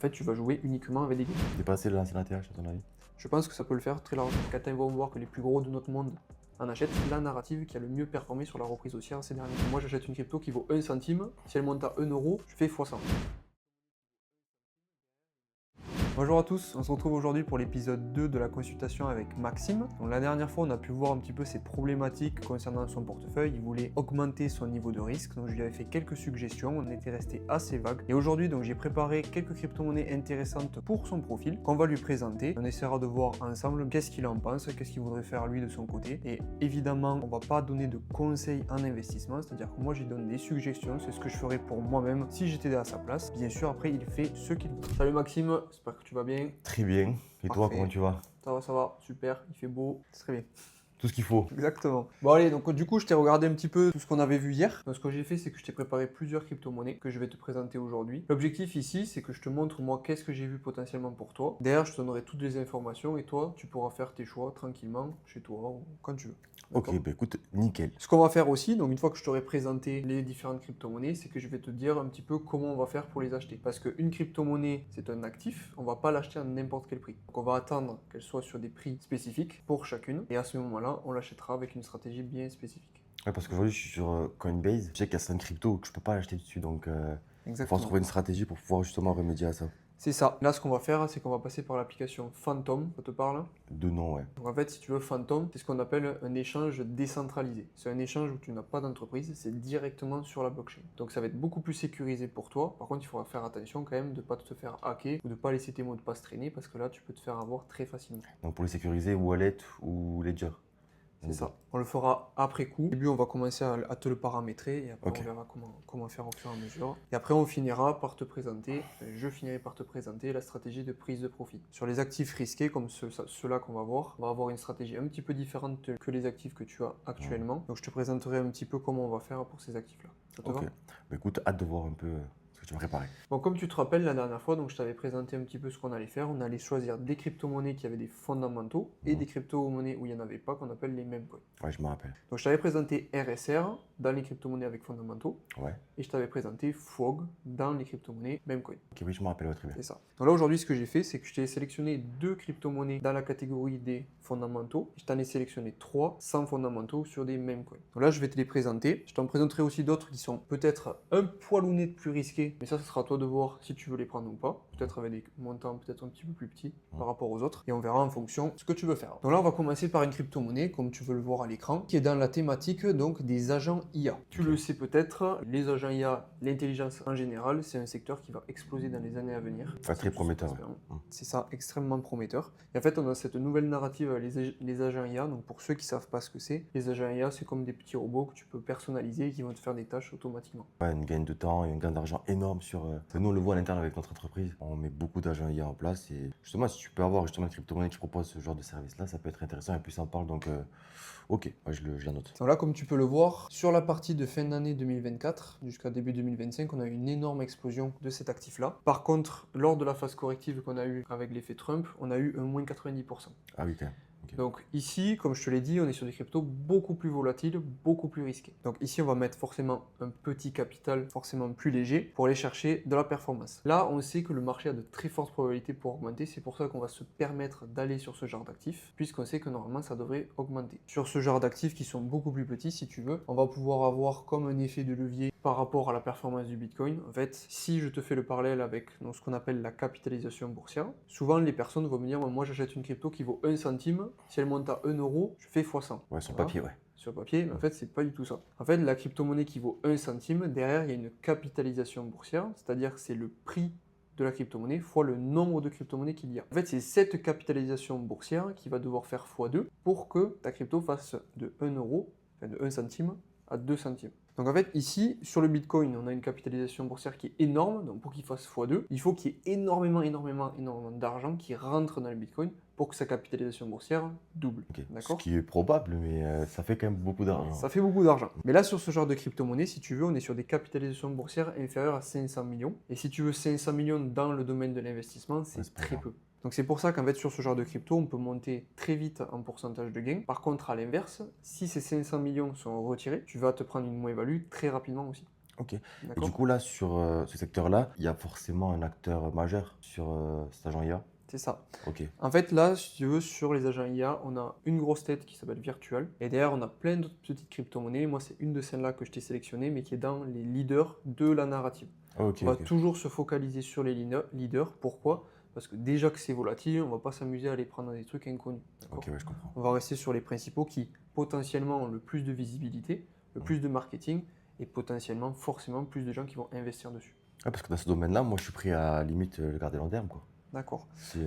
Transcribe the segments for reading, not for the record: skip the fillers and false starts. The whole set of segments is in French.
En fait, tu vas jouer uniquement avec des gains. Dépasser l'ancien ATH, à ton avis? Je pense que ça peut le faire très largement. Quand ils vont voir que les plus gros de notre monde en achètent, c'est la narrative qui a le mieux performé sur la reprise haussière ces derniers temps. Moi, j'achète une crypto qui vaut 1 centime. Si elle monte à 1 euro, je fais x100. Bonjour à tous, on se retrouve aujourd'hui pour l'épisode 2 de la consultation avec Maxime. Donc, la dernière fois, on a pu voir un petit peu ses problématiques concernant son portefeuille. Il voulait augmenter son niveau de risque, donc je lui avais fait quelques suggestions, on était resté assez vague. Et aujourd'hui, donc j'ai préparé quelques crypto-monnaies intéressantes pour son profil qu'on va lui présenter. On essaiera de voir ensemble qu'est-ce qu'il en pense, qu'est-ce qu'il voudrait faire lui de son côté. Et évidemment, on va pas donner de conseils en investissement, c'est-à-dire que moi, je lui donne des suggestions, c'est ce que je ferais pour moi-même si j'étais à sa place. Bien sûr, après, il fait ce qu'il veut. Salut Maxime, j'espère que tu vas bien. Très bien. Et toi, Parfait. comment tu vas? Ça va, super, il fait beau, c'est très bien. Tout ce qu'il faut. Exactement. Bon allez, donc du coup, je t'ai regardé un petit peu tout ce qu'on avait vu hier. Donc ce que j'ai fait, c'est que je t'ai préparé plusieurs crypto-monnaies que je vais te présenter aujourd'hui. L'objectif ici, c'est que je te montre moi qu'est-ce que j'ai vu potentiellement pour toi. Derrière, je te donnerai toutes les informations et toi, tu pourras faire tes choix tranquillement chez toi ou quand tu veux. Ok, bah écoute, nickel. Ce qu'on va faire aussi, donc une fois que je t'aurai présenté les différentes crypto-monnaies, c'est que je vais te dire un petit peu comment on va faire pour les acheter. Parce qu'une crypto-monnaie, c'est un actif, on va pas l'acheter à n'importe quel prix. Donc on va attendre qu'elle soit sur des prix spécifiques pour chacune. Et à ce moment-là, on l'achètera avec une stratégie bien spécifique. Ouais, parce qu'aujourd'hui, je suis sur Coinbase. Je sais qu'il y a certaines cryptos que je peux pas l'acheter dessus. Donc, il va falloir trouver une stratégie pour pouvoir justement remédier à ça. C'est ça. Là, ce qu'on va faire, c'est qu'on va passer par l'application Phantom. Ça te parle? De nom, ouais. Donc en fait, si tu veux, Phantom, c'est ce qu'on appelle un échange décentralisé. C'est un échange où tu n'as pas d'entreprise, c'est directement sur la blockchain. Donc ça va être beaucoup plus sécurisé pour toi. Par contre, il faudra faire attention quand même de ne pas te faire hacker ou de ne pas laisser tes mots de passe traîner parce que là, tu peux te faire avoir très facilement. Donc, pour les sécuriser, Wallet ou Ledger. C'est ça. On le fera après coup. Au début, on va commencer à te le paramétrer et après, Ok. on verra comment faire au fur et à mesure. Et après, on finira par te présenter, je finirai par te présenter la stratégie de prise de profit. Sur les actifs risqués, comme ceux-là qu'on va voir, on va avoir une stratégie un petit peu différente que les actifs que tu as actuellement. Donc, je te présenterai un petit peu comment on va faire pour ces actifs-là. Ça te Ok. va? Bah écoute, hâte de voir un peu ce que tu vas préparer. Bon, comme tu te rappelles la dernière fois, donc je t'avais présenté un petit peu ce qu'on allait faire. On allait choisir des crypto-monnaies qui avaient des fondamentaux et des crypto-monnaies où il n'y en avait pas, qu'on appelle les meme coins. Ouais, je me rappelle. Donc je t'avais présenté RSR dans les crypto-monnaies avec fondamentaux Ouais. et je t'avais présenté FOG dans les crypto-monnaies Memecoin. Ok, oui, je me rappelle, ouais, très bien. C'est ça. Donc là aujourd'hui ce que j'ai fait c'est que je t'ai sélectionné 2 crypto-monnaies dans la catégorie des fondamentaux. Je t'en ai sélectionné 3 sans fondamentaux sur des Memecoin. Donc là je vais te les présenter. Je t'en présenterai aussi d'autres qui sont peut-être un poilonnet plus risqués, mais ça ce sera à toi de voir si tu veux les prendre ou pas. Peut-être avec des montants peut-être un petit peu plus petits par rapport aux autres et on verra en fonction de ce que tu veux faire. Donc là on va commencer par une crypto-monnaie comme tu veux le voir à l'écran qui est dans la thématique donc des agents IA. Tu le sais peut-être, les agents IA, l'intelligence en général, c'est un secteur qui va exploser dans les années à venir. Enfin, très prometteur, ouais. C'est ça, extrêmement prometteur. Et en fait, on a cette nouvelle narrative, les agents IA. Donc pour ceux qui ne savent pas ce que c'est, les agents IA, c'est comme des petits robots que tu peux personnaliser et qui vont te faire des tâches automatiquement. Ouais, une gain de temps et un gain d'argent énorme sur. Nous, on le voit à l'interne avec notre entreprise. On met beaucoup d'agents IA en place et justement, si tu peux avoir justement une crypto-monnaie qui propose ce genre de service-là, ça peut être intéressant et plus ça en parle. Donc, ok, ouais, je la note. Donc là, comme tu peux le voir, sur la partie de fin d'année 2024 jusqu'à début 2025, on a eu une énorme explosion de cet actif-là. Par contre, lors de la phase corrective qu'on a eue avec l'effet Trump, on a eu un moins 90%. Ah oui, quand même. Okay. Donc ici, comme je te l'ai dit, on est sur des cryptos beaucoup plus volatiles, beaucoup plus risqués. Donc ici, on va mettre forcément un petit capital, forcément plus léger, pour aller chercher de la performance. Là, on sait que le marché a de très fortes probabilités pour augmenter, c'est pour ça qu'on va se permettre d'aller sur ce genre d'actifs, puisqu'on sait que normalement, ça devrait augmenter. Sur ce genre d'actifs qui sont beaucoup plus petits, si tu veux, on va pouvoir avoir comme un effet de levier par rapport à la performance du Bitcoin. En fait, si je te fais le parallèle avec ce qu'on appelle la capitalisation boursière, souvent les personnes vont me dire, moi j'achète une crypto qui vaut 1 centime, si elle monte à 1 euro, je fais x100. Ouais, sur papier, ouais. Sur papier, mais en fait, c'est pas du tout ça. En fait, la crypto-monnaie qui vaut 1 centime, derrière, il y a une capitalisation boursière, c'est-à-dire que c'est le prix de la crypto-monnaie fois le nombre de crypto-monnaies qu'il y a. En fait, c'est cette capitalisation boursière qui va devoir faire x2 pour que ta crypto fasse de 1 euro, enfin de 1 centime, à 2 centimes. Donc en fait, ici, sur le Bitcoin, on a une capitalisation boursière qui est énorme. Donc pour qu'il fasse x2, il faut qu'il y ait énormément d'argent qui rentre dans le Bitcoin pour que sa capitalisation boursière double. Okay. D'accord ? Ce qui est probable, mais ça fait quand même beaucoup d'argent. Ça fait beaucoup d'argent. Mais là, sur ce genre de crypto-monnaie, si tu veux, on est sur des capitalisations boursières inférieures à 500 millions. Et si tu veux 500 millions dans le domaine de l'investissement, c'est très peu. Donc c'est pour ça qu'en fait sur ce genre de crypto, on peut monter très vite en pourcentage de gain. Par contre, à l'inverse, si ces 500 millions sont retirés, tu vas te prendre une moins-value très rapidement aussi. Ok. Et D'accord? du coup, là, sur ce secteur-là, il y a forcément un acteur majeur sur cet agent IA. C'est ça. Ok. En fait, là, si tu veux, sur les agents IA, on a une grosse tête qui s'appelle Virtual. Et derrière, on a plein d'autres petites crypto-monnaies. Moi, c'est une de celles-là que je t'ai sélectionnée, mais qui est dans les leaders de la narrative. Ok, On va ok. toujours se focaliser sur les leaders. Pourquoi? Parce que déjà que c'est volatile, on va pas s'amuser à aller prendre des trucs inconnus. D'accord? Ok, ouais, je comprends. On va rester sur les principaux qui potentiellement ont le plus de visibilité, le plus de marketing et potentiellement forcément plus de gens qui vont investir dessus. Ouais, parce que dans ce domaine-là, moi, je suis prêt à limite le garder long terme, quoi. D'accord. Si,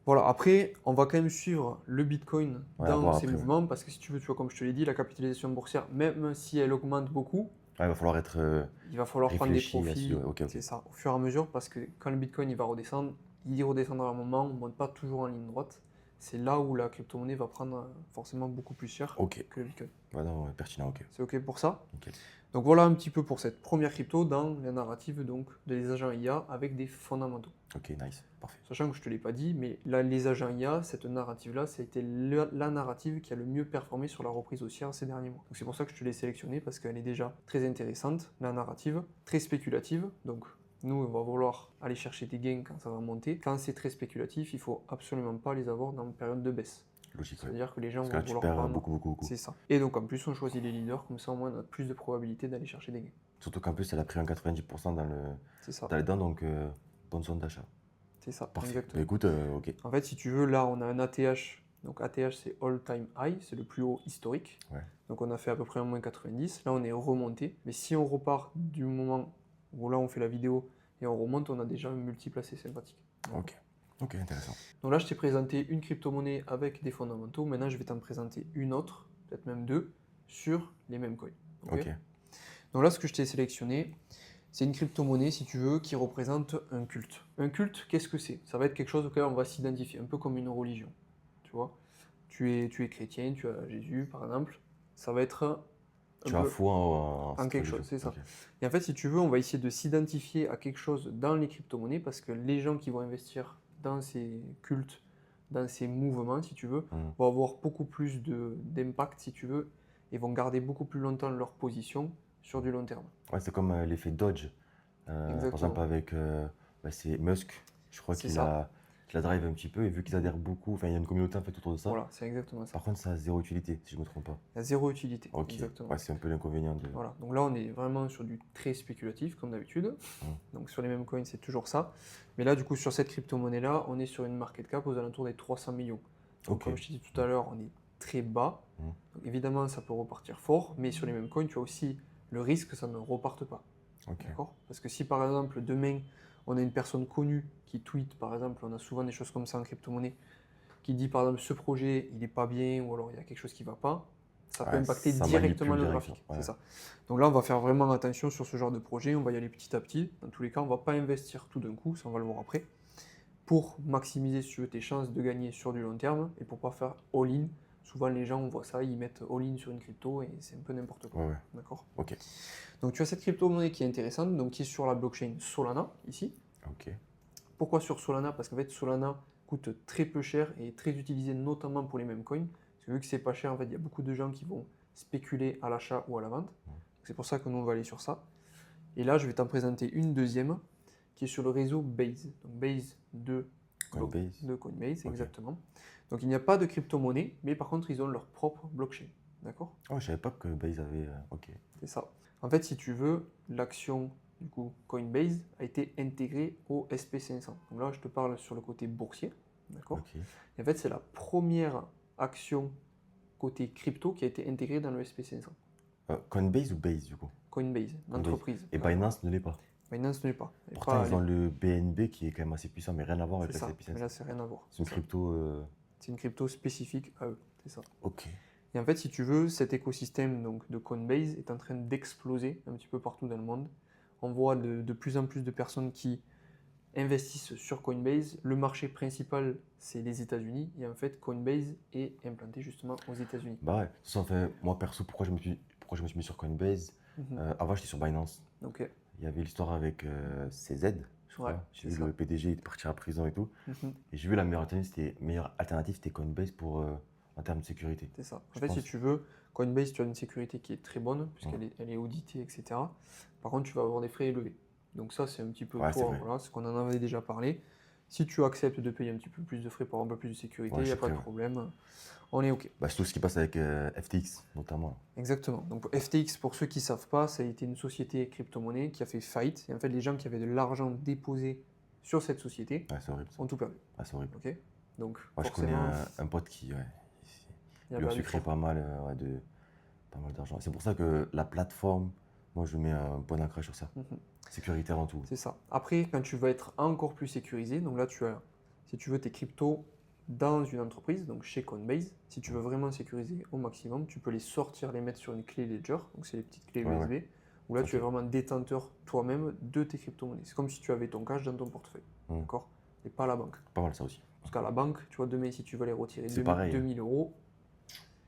Voilà, après, on va quand même suivre le Bitcoin ouais, à dans voir ses après. Ouais. mouvements parce que si tu veux, tu vois, comme je te l'ai dit, la capitalisation boursière, même si elle augmente beaucoup, Ouais, il va falloir être il va falloir prendre des réfléchi là-dessus. profits, Ouais. Ok, ok. c'est ça, au fur et à mesure parce que quand le Bitcoin il va redescendre, il redescendra à un moment, on ne monte pas toujours en ligne droite. C'est là où la crypto-monnaie va prendre forcément beaucoup plus cher Ok. que le Bitcoin. Ouais, non, ouais, pertinent, ok. C'est OK pour ça? Nickel. Donc voilà un petit peu pour cette première crypto dans la narrative donc, des agents IA avec des fondamentaux. Ok, nice. Parfait. Sachant que je ne te l'ai pas dit, mais là, les agents IA, cette narrative-là, ça a été la narrative qui a le mieux performé sur la reprise haussière ces derniers mois. Donc c'est pour ça que je te l'ai sélectionnée, parce qu'elle est déjà très intéressante, la narrative, très spéculative. Donc nous, on va vouloir aller chercher des gains quand ça va monter. Quand c'est très spéculatif, il ne faut absolument pas les avoir dans une période de baisse. Logique, ouais. C'est-à-dire que les gens Parce que vont là, tu vouloir perds prendre. beaucoup, beaucoup, beaucoup. C'est ça. Et donc en plus, on choisit les leaders, comme ça au moins on a plus de probabilité d'aller chercher des gains. Surtout qu'en plus, elle a pris un 90% C'est ça. dans les dents, donc bonne zone d'achat. C'est ça, Parfait. exactement. Bah, écoute, ok. En fait, si tu veux, là, on a un ATH. Donc ATH, c'est all-time high, c'est le plus haut historique. Ouais. Donc on a fait à peu près un moins 90. Là, on est remonté. Mais si on repart du moment où là, on fait la vidéo et on remonte, on a déjà un multiple assez sympathique. Ok. Ok, intéressant. Donc là, je t'ai présenté une crypto-monnaie avec des fondamentaux. Maintenant, je vais t'en présenter une autre, peut-être même deux, sur les mêmes coins. Ok. Donc là, ce que je t'ai sélectionné, c'est une crypto-monnaie, si tu veux, qui représente un culte. Un culte, qu'est-ce que c'est? Ça va être quelque chose auquel on va s'identifier, un peu comme une religion. Tu vois, tu es chrétien, tu as Jésus, par exemple. Ça va être un Tu as peu foi en cette quelque chose, religion. c'est ça. Ok. Et en fait, si tu veux, on va essayer de s'identifier à quelque chose dans les crypto-monnaies parce que les gens qui vont investir dans ces cultes, dans ces mouvements, si tu veux, Mhm. vont avoir beaucoup plus d'impact, si tu veux, et vont garder beaucoup plus longtemps leur position sur du long terme. Ouais, c'est comme l'effet Dodge. Par exemple, Exactement. avec c'est Musk, je crois C'est ça. qu'il la drive un petit peu, et vu qu'ils adhèrent beaucoup, enfin, il y a une communauté en fait autour de ça. Voilà, c'est exactement ça. Par contre, ça a zéro utilité, si je ne me trompe pas. Il y a zéro utilité. Ok. Exactement. Ouais, c'est un peu l'inconvénient de. Voilà. Donc là, on est vraiment sur du très spéculatif, comme d'habitude. Donc sur les mêmes coins, c'est toujours ça. Mais là, du coup, sur cette crypto-monnaie-là, on est sur une market cap aux alentours des 300 millions. Donc, Ok. comme je t'ai dit tout à l'heure, on est très bas. Mhm. Donc, évidemment, ça peut repartir fort, mais sur les mêmes coins, tu as aussi le risque que ça ne reparte pas. Ok. D'accord? Parce que si par exemple, demain, on a une personne connue qui tweet, par exemple, on a souvent des choses comme ça en crypto-monnaie, qui dit par exemple ce projet, il n'est pas bien, ou alors il y a quelque chose qui ne va pas, ça peut Ouais, impacter ça directement manipule le direct, graphique. ouais. C'est ça. Donc là, on va faire vraiment attention sur ce genre de projet, on va y aller petit à petit. Dans tous les cas, on ne va pas investir tout d'un coup, ça on va le voir après, pour maximiser si tu veux, tes chances de gagner sur du long terme et pour ne pas faire all-in. Souvent, les gens, on voit ça, ils mettent all-in sur une crypto et c'est un peu n'importe quoi. Ouais, ouais. D'accord? Ok. Donc tu as cette crypto-monnaie qui est intéressante, donc qui est sur la blockchain Solana, ici. Ok. Pourquoi sur Solana? Parce qu'en fait, Solana coûte très peu cher et est très utilisé notamment pour les mêmes coins. Parce que vu que c'est pas cher, en fait, il y a beaucoup de gens qui vont spéculer à l'achat ou à la vente. C'est pour ça que nous, on va aller sur ça. Et là, je vais t'en présenter une deuxième qui est sur le réseau Base. Donc Base Coinbase. de Coinbase, Ok. exactement. Donc il n'y a pas de crypto-monnaie, mais par contre, ils ont leur propre blockchain. D'accord? Oh, je savais pas que Base avait. Ok. C'est ça. En fait, si tu veux, l'action du coup Coinbase a été intégrée au SP500. Donc là, je te parle sur le côté boursier, d'accord? Ok. Et en fait, c'est la première action côté crypto qui a été intégrée dans le SP500. Coinbase ou Base du coup? Coinbase, l'entreprise. Et Binance ne l'est pas. Binance ne l'est pas. Elle est Pourtant, pas- ils ont le BNB qui est quand même assez puissant, mais rien à voir avec C'est la ça, S&P mais 500. là, c'est rien à voir. C'est une crypto. C'est une crypto spécifique à eux, c'est ça. Ok. Et en fait, si tu veux, cet écosystème donc, de Coinbase est en train d'exploser un petit peu partout dans le monde. On voit de plus en plus de personnes qui investissent sur Coinbase. Le marché principal, c'est les États-Unis. Et en fait, Coinbase est implanté justement aux États-Unis. Bah ouais. Ça fait, moi perso, pourquoi je me suis mis sur Coinbase? Avant, j'étais sur Binance. Ok. Il y avait l'histoire avec CZ, je crois. Ouais, J'ai c'est vu ça. le PDG est parti en prison et tout. Mhm. Et j'ai vu la meilleure alternative, c'était Coinbase pour en termes de sécurité. C'est ça. En Je fait, si pense. tu veux, Coinbase, tu as une sécurité qui est très bonne, elle est auditée, etc. Par contre, tu vas avoir des frais élevés. Donc ça, c'est un petit peu Ouais, c'est toi, vrai. voilà, ce qu'on en avait déjà parlé. Si tu acceptes de payer un petit peu plus de frais pour avoir un peu plus de sécurité, Ouais, il je n'y a suis pas prêt, de ouais. problème. On est OK. Bah, surtout ce qui passe avec FTX, notamment. Exactement. Donc FTX, pour ceux qui ne savent pas, ça a été une société crypto-monnaie qui a fait faillite. Et en fait, les gens qui avaient de l'argent déposé sur cette société Ouais, c'est horrible ça. ont tout perdu. Ouais, c'est horrible. OK? Donc Ouais, je connais forcément, un pote qui, ouais, il a lui a perdu sucré fort. pas mal d'argent. C'est pour ça que la plateforme, moi, je mets un point d'ancrage sur ça. Mhm. Sécurité avant tout. C'est ça. Après, quand tu vas être encore plus sécurisé, donc là, tu as, si tu veux, tes cryptos dans une entreprise, donc chez Coinbase, si tu veux vraiment sécuriser au maximum, tu peux les sortir, les mettre sur une clé Ledger, donc c'est les petites clés Ouais, USB, où là, tu es Ok. vraiment détenteur toi-même de tes crypto-monnaies. C'est comme si tu avais ton cash dans ton portefeuille, Hmm. d'accord? Et pas à la banque. Pas mal ça aussi. Parce qu'à la banque, tu vois, demain, si tu veux les retirer C'est pareil, hein. 2000 euros,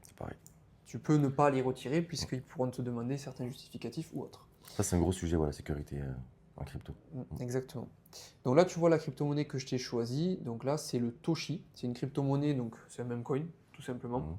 C'est pareil. tu peux ne pas les retirer puisqu'ils pourront te demander certains justificatifs ou autres. Ça, c'est un gros sujet, voilà, sécurité en crypto. Exactement. Donc là, tu vois la crypto-monnaie que je t'ai choisie. Donc là, c'est le Toshi. C'est une crypto-monnaie, donc c'est un même coin, tout simplement. Mhm.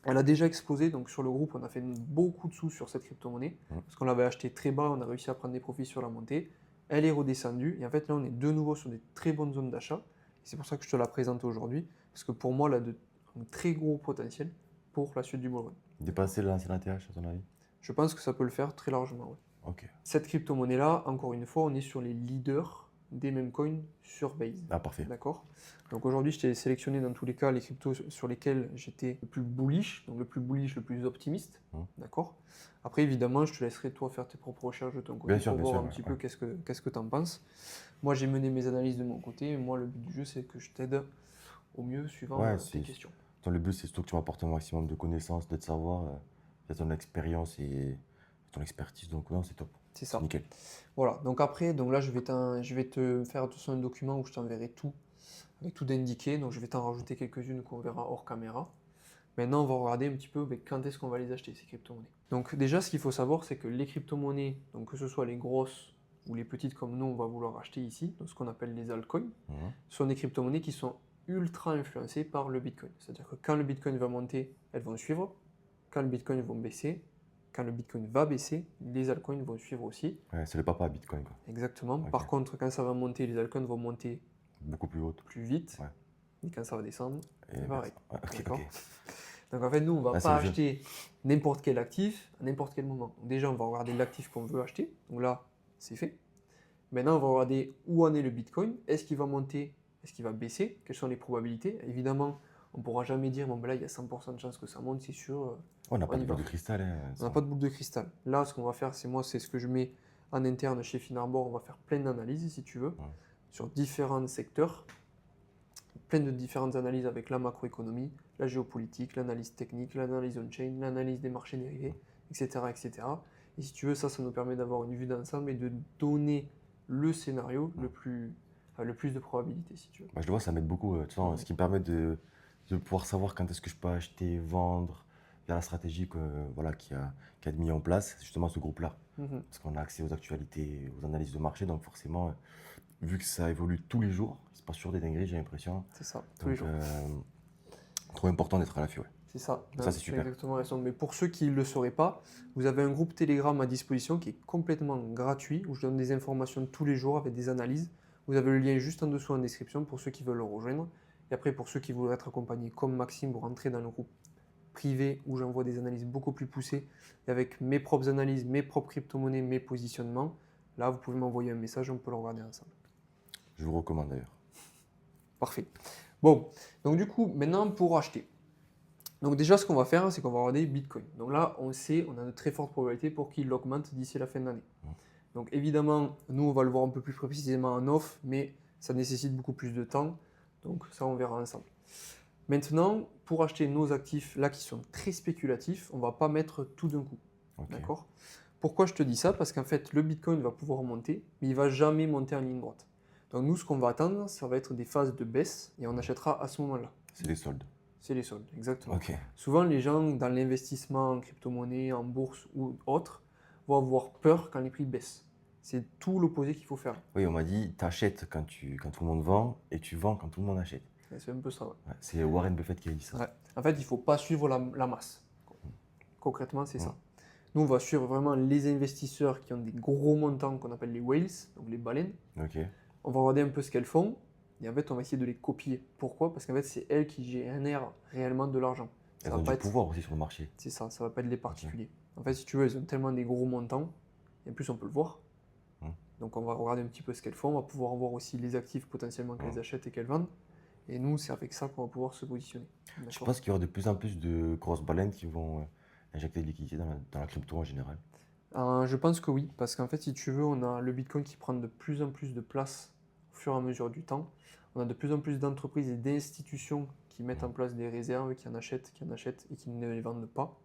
Elle a déjà explosé. Donc sur le groupe, on a fait beaucoup de sous sur cette crypto-monnaie. Parce qu'on l'avait acheté très bas, on a réussi à prendre des profits sur la montée. Elle est redescendue. Et en fait, là, on est de nouveau sur des très bonnes zones d'achat. Et c'est pour ça que je te la présente aujourd'hui. Parce que pour moi, elle a un très gros potentiel pour la suite du bull run. Dépasser l'ancien ATH, à ton avis? Je pense que ça peut le faire très largement. Ouais. Ok. Cette crypto-monnaie-là, encore une fois, on est sur les leaders des mêmes coins sur Base. Ah, parfait. D'accord? Donc aujourd'hui, je t'ai sélectionné dans tous les cas les cryptos sur lesquels j'étais le plus bullish, donc le plus bullish, le plus optimiste. D'accord? Après, évidemment, je te laisserai toi faire tes propres recherches de ton côté pour voir un petit peu qu'est-ce que tu en penses. Moi, j'ai mené mes analyses de mon côté. Moi, le but du jeu, c'est que je t'aide au mieux suivant tes questions. Le but, c'est surtout que tu m'apportes un maximum de connaissances, de savoir, ton expérience et ton expertise. Donc, non, c'est top. C'est ça. Nickel. Voilà, donc après, donc là, je vais te faire tout ça un document où je t'enverrai tout, avec tout d'indiqué. Donc je vais t'en rajouter quelques-unes qu'on verra hors caméra. Maintenant, on va regarder un petit peu quand est-ce qu'on va les acheter, ces crypto-monnaies. Donc déjà, ce qu'il faut savoir, c'est que les crypto-monnaies, donc que ce soit les grosses ou les petites comme nous, on va vouloir acheter ici, donc ce qu'on appelle les altcoins, sont des crypto-monnaies qui sont ultra influencées par le Bitcoin. C'est-à-dire que quand le Bitcoin va monter, elles vont suivre. Quand le Bitcoin va baisser, quand le Bitcoin va baisser, les altcoins vont suivre aussi. Ouais, c'est le papa Bitcoin, quoi. Exactement. Ok. Par contre, quand ça va monter, les altcoins vont monter Beaucoup plus haute. plus vite. Ouais. Et quand ça va descendre, Et c'est pareil. Ouais, ok, D'accord. ok. Donc en fait, nous, on ne va Ah, c'est pas le jeu. acheter n'importe quel actif à n'importe quel moment. Donc déjà, on va regarder l'actif qu'on veut acheter. Donc là, c'est fait. Maintenant, on va regarder où en est le Bitcoin. Est-ce qu'il va monter? Est-ce qu'il va baisser? Quelles sont les probabilités? Évidemment, on ne pourra jamais dire, bon, ben là, il y a 100% de chances que ça monte, c'est sûr. On n'a pas On de y boule va. de cristal. Hein, On n'a pas de boule de cristal. Là, ce qu'on va faire, c'est ce que je mets en interne chez Finarbor. On va faire plein d'analyses, si tu veux, sur différents secteurs. Plein de différentes analyses avec la macroéconomie, la géopolitique, l'analyse technique, l'analyse on-chain, l'analyse des marchés dérivés, etc., etc. Et si tu veux, ça nous permet d'avoir une vue d'ensemble et de donner le scénario le plus de probabilité, si tu veux. Bah, je le vois, ça m'aide beaucoup. Tu vois, ce qui me permet de pouvoir savoir quand est-ce que je peux acheter, vendre, via la stratégie voilà, qui a été mise en place, c'est justement ce groupe-là. Parce qu'on a accès aux actualités, aux analyses de marché, donc forcément, vu que ça évolue tous les jours, c'est pas sur des dingueries, j'ai l'impression. C'est ça, tous les jours. Trop important d'être à l'affût, ouais. C'est ça. Ça, c'est super. Exactement raison. Mais pour ceux qui ne le sauraient pas, vous avez un groupe Telegram à disposition qui est complètement gratuit, où je donne des informations tous les jours avec des analyses. Vous avez le lien juste en dessous en description pour ceux qui veulent le rejoindre. Et après, pour ceux qui voudraient être accompagnés comme Maxime, vous rentrez dans le groupe privé où j'envoie des analyses beaucoup plus poussées et avec mes propres analyses, mes propres crypto-monnaies, mes positionnements. Là, vous pouvez m'envoyer un message, on peut le regarder ensemble. Je vous recommande d'ailleurs. Parfait. Bon, donc du coup, maintenant pour acheter. Donc déjà, ce qu'on va faire, c'est qu'on va regarder Bitcoin. Donc là, on sait, on a de très fortes probabilités pour qu'il augmente d'ici la fin de l'année. Donc évidemment, nous, on va le voir un peu plus précisément en off, mais ça nécessite beaucoup plus de temps. Donc ça, on verra ensemble. Maintenant, pour acheter nos actifs, là, qui sont très spéculatifs, on ne va pas mettre tout d'un coup. Okay. D'accord? Pourquoi je te dis ça? Parce qu'en fait, le Bitcoin va pouvoir monter, mais il ne va jamais monter en ligne droite. Donc nous, ce qu'on va attendre, ça va être des phases de baisse, et on achètera à ce moment-là. C'est les soldes. C'est les soldes, exactement. Okay. Souvent, les gens, dans l'investissement en crypto-monnaie, en bourse ou autre, vont avoir peur quand les prix baissent. C'est tout l'opposé qu'il faut faire. Oui, on m'a dit, tu achètes quand tout le monde vend et tu vends quand tout le monde achète. C'est un peu ça. Ouais. Ouais, c'est Warren Buffett qui a dit ça. Ouais. En fait, il ne faut pas suivre la masse. Concrètement, c'est ça. Nous, on va suivre vraiment les investisseurs qui ont des gros montants qu'on appelle les whales, donc les baleines. Ok. On va regarder un peu ce qu'elles font et en fait, on va essayer de les copier. Pourquoi? Parce qu'en fait, c'est elles qui génèrent réellement de l'argent. Elles ont du pouvoir aussi sur le marché. C'est ça, ça va pas être les particuliers. En fait, si tu veux, elles ont tellement des gros montants, et en plus, on peut le voir. Donc, on va regarder un petit peu ce qu'elles font. On va pouvoir voir aussi les actifs potentiellement qu'elles achètent et qu'elles vendent. Et nous, c'est avec ça qu'on va pouvoir se positionner. Je pense qu'il y aura de plus en plus de grosses baleines qui vont injecter de liquidités dans la crypto en général. Je pense que oui, parce qu'en fait, si tu veux, on a le Bitcoin qui prend de plus en plus de place au fur et à mesure du temps. On a de plus en plus d'entreprises et d'institutions qui mettent en place des réserves, qui en achètent et qui ne les vendent pas.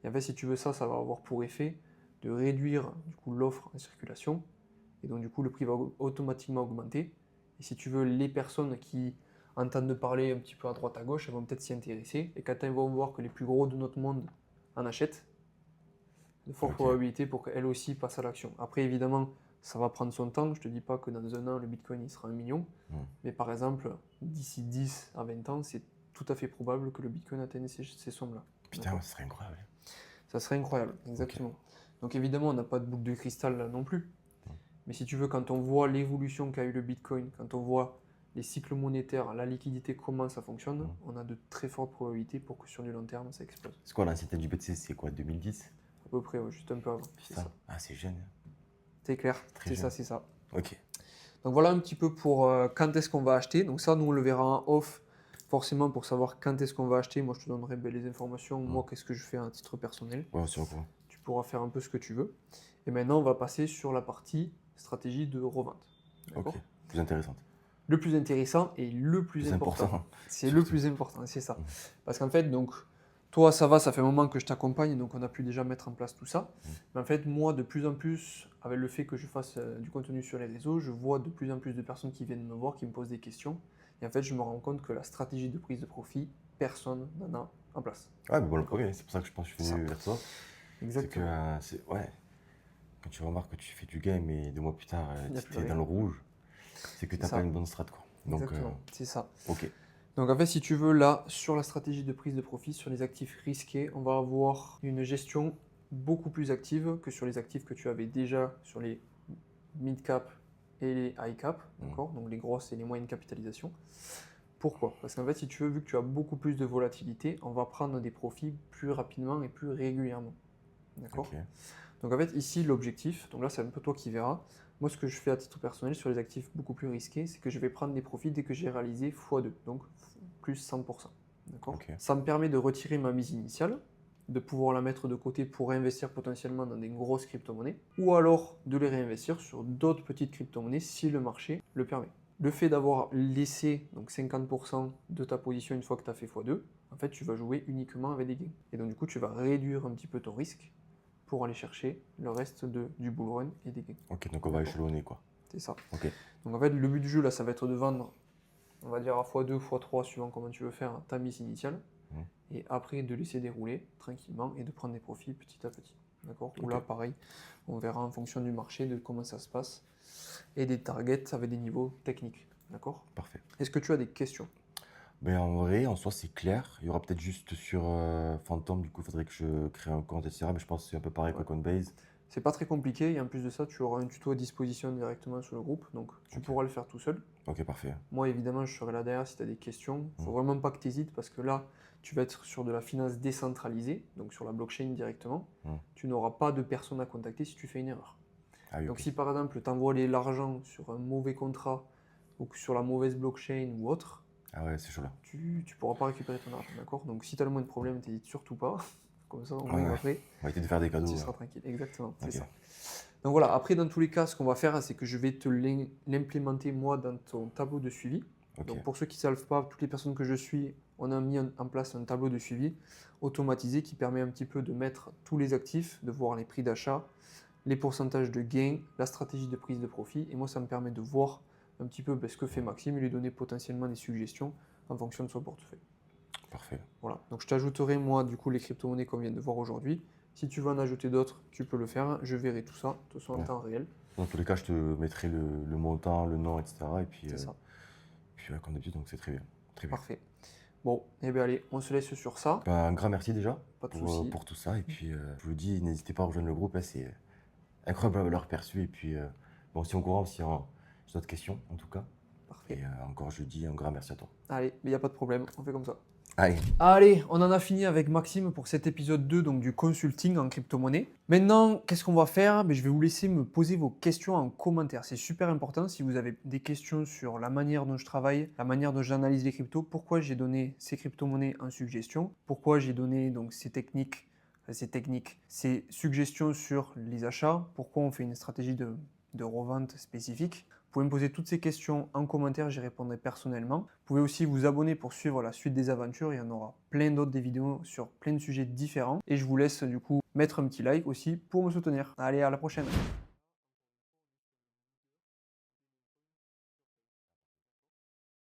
Et en fait, si tu veux ça, ça va avoir pour effet de réduire du coup l'offre en circulation. Et donc, du coup, le prix va automatiquement augmenter. Et si tu veux, les personnes qui entendent parler un petit peu à droite à gauche, elles vont peut-être s'y intéresser. Et quand elles vont voir que les plus gros de notre monde en achètent, de fortes probabilités pour qu'elles aussi passent à l'action. Après, évidemment, ça va prendre son temps. Je ne te dis pas que dans un an, le Bitcoin il sera 1 million. Mais par exemple, d'ici 10 à 20 ans, c'est tout à fait probable que le Bitcoin atteigne ces sommes-là. Putain, ça serait incroyable. Ça serait incroyable, exactement. Donc évidemment, on n'a pas de boule de cristal là non plus. Mais si tu veux, quand on voit l'évolution qu'a eu le Bitcoin, quand on voit les cycles monétaires, la liquidité, comment ça fonctionne, on a de très fortes probabilités pour que sur du long terme, ça explose. C'est quoi l'ancienneté du BTC? C'est quoi, 2010? À peu près, ouais, juste un peu avant. C'est ça. Ah, c'est jeune. C'est clair, c'est ça, c'est ça. Ok. Donc voilà un petit peu pour quand est-ce qu'on va acheter. Donc ça, nous, on le verra en off, forcément pour savoir quand est-ce qu'on va acheter. Moi, je te donnerai les informations. Moi, qu'est-ce que je fais à titre personnel. Ouais, c'est encore. Tu pourras faire un peu ce que tu veux. Et maintenant, on va passer sur la partie stratégie de revente. Ok, plus intéressante. Le plus intéressant et le plus important. C'est le plus important, c'est ça. Parce qu'en fait, donc, toi, ça va, ça fait un moment que je t'accompagne, donc on a pu déjà mettre en place tout ça. Mais en fait, moi, de plus en plus, avec le fait que je fasse du contenu sur les réseaux, je vois de plus en plus de personnes qui viennent me voir, qui me posent des questions. Et en fait, je me rends compte que la stratégie de prise de profit, personne n'en a en place. Ouais, mais bon, le premier, c'est pour ça que je pense que je suis venu vers toi. Exactement. C'est que, ouais, quand tu remarques que tu fais du game et 2 mois plus tard, tu es rien. dans le rouge, c'est que tu n'as pas une bonne strat, quoi. Donc, exactement, c'est ça. Ok. Donc en fait, si tu veux, là, sur la stratégie de prise de profit, sur les actifs risqués, on va avoir une gestion beaucoup plus active que sur les actifs que tu avais déjà sur les mid-cap et les high-cap, d'accord? Donc les grosses et les moyennes capitalisations. Pourquoi? Parce qu'en fait, si tu veux, vu que tu as beaucoup plus de volatilité, on va prendre des profits plus rapidement et plus régulièrement. D'accord? Ok. Donc en fait, ici, l'objectif, donc là, c'est un peu toi qui verras. Moi, ce que je fais à titre personnel sur les actifs beaucoup plus risqués, c'est que je vais prendre des profits dès que j'ai réalisé x2, donc plus 100%. D'accord? Ok. Ça me permet de retirer ma mise initiale, de pouvoir la mettre de côté pour réinvestir potentiellement dans des grosses crypto-monnaies, ou alors de les réinvestir sur d'autres petites crypto-monnaies si le marché le permet. Le fait d'avoir laissé donc 50% de ta position une fois que tu as fait x2, en fait, tu vas jouer uniquement avec des gains. Et donc, du coup, tu vas réduire un petit peu ton risque pour aller chercher le reste du bull run et des gains. Ok, donc on va échelonner, quoi. C'est ça. Ok. Donc en fait, le but du jeu, là, ça va être de vendre, on va dire à x2, x3, suivant comment tu veux faire ta mise initiale, et après de laisser dérouler tranquillement et de prendre des profits petit à petit. D'accord? Ou là, pareil, on verra en fonction du marché, de comment ça se passe, et des targets avec des niveaux techniques. D'accord? Parfait. Est-ce que tu as des questions? Ben, en vrai, en soi, c'est clair. Il y aura peut-être juste sur Phantom, du coup, il faudrait que je crée un compte, etc. Mais je pense que c'est un peu pareil que Coinbase. C'est pas très compliqué, et en plus de ça, tu auras un tuto à disposition directement sur le groupe, donc tu pourras le faire tout seul. Ok, parfait. Moi, évidemment, je serai là derrière si tu as des questions. Il ne faut vraiment pas que tu hésites, parce que là, tu vas être sur de la finance décentralisée, donc sur la blockchain directement. Tu n'auras pas de personne à contacter si tu fais une erreur. Ah oui, donc ok. si par exemple, tu envoies l'argent sur un mauvais contrat ou sur la mauvaise blockchain ou autre, Ah ouais, c'est chaud là. tu ne pourras pas récupérer ton argent, d'accord? Donc si tu as le moins de problèmes, t'hésites surtout pas. Comme ça, au Ouais, moins ouais. après, On va essayer de faire des cadeaux. tu seras tranquille. Exactement, c'est Ok. ça. Donc voilà, après dans tous les cas, ce qu'on va faire, c'est que je vais te l'implémenter moi dans ton tableau de suivi. Ok. Donc pour ceux qui ne savent pas, toutes les personnes que je suis, on a mis en place un tableau de suivi automatisé qui permet un petit peu de mettre tous les actifs, de voir les prix d'achat, les pourcentages de gains, la stratégie de prise de profit. Et moi, ça me permet de voir un petit peu ce que fait Maxime et lui donner potentiellement des suggestions en fonction de son portefeuille. Parfait. Voilà, donc je t'ajouterai moi du coup les crypto-monnaies qu'on vient de voir aujourd'hui. Si tu veux en ajouter d'autres, tu peux le faire. Je verrai tout ça, de toute façon en temps réel. Dans tous les cas, je te mettrai le montant, le nom, etc. Et puis, C'est ça. puis comme d'habitude, donc c'est très bien. Très bien. Parfait. Bon, et bien allez, on se laisse sur ça. Bah, un grand merci déjà Pas de souci. pour tout ça. Et puis, je vous dis, n'hésitez pas à rejoindre le groupe. Hein, c'est incroyable la valeur perçue. Et puis, bon, si on courant, si on j'ai d'autres questions, en tout cas. Parfait. Et encore, je dis un grand merci à toi. Allez, il n'y a pas de problème, on fait comme ça. Allez, Allez, on en a fini avec Maxime pour cet épisode 2 donc du consulting en crypto-monnaie. Maintenant, qu'est-ce qu'on va faire? Je vais vous laisser me poser vos questions en commentaire. C'est super important si vous avez des questions sur la manière dont je travaille, la manière dont j'analyse les cryptos, pourquoi j'ai donné ces crypto-monnaies en suggestion, pourquoi j'ai donné donc ces suggestions sur les achats, pourquoi on fait une stratégie de revente spécifique. Vous pouvez me poser toutes ces questions en commentaire, j'y répondrai personnellement. Vous pouvez aussi vous abonner pour suivre la suite des aventures, il y en aura plein d'autres des vidéos sur plein de sujets différents. Et je vous laisse du coup mettre un petit like aussi pour me soutenir. Allez, à la prochaine!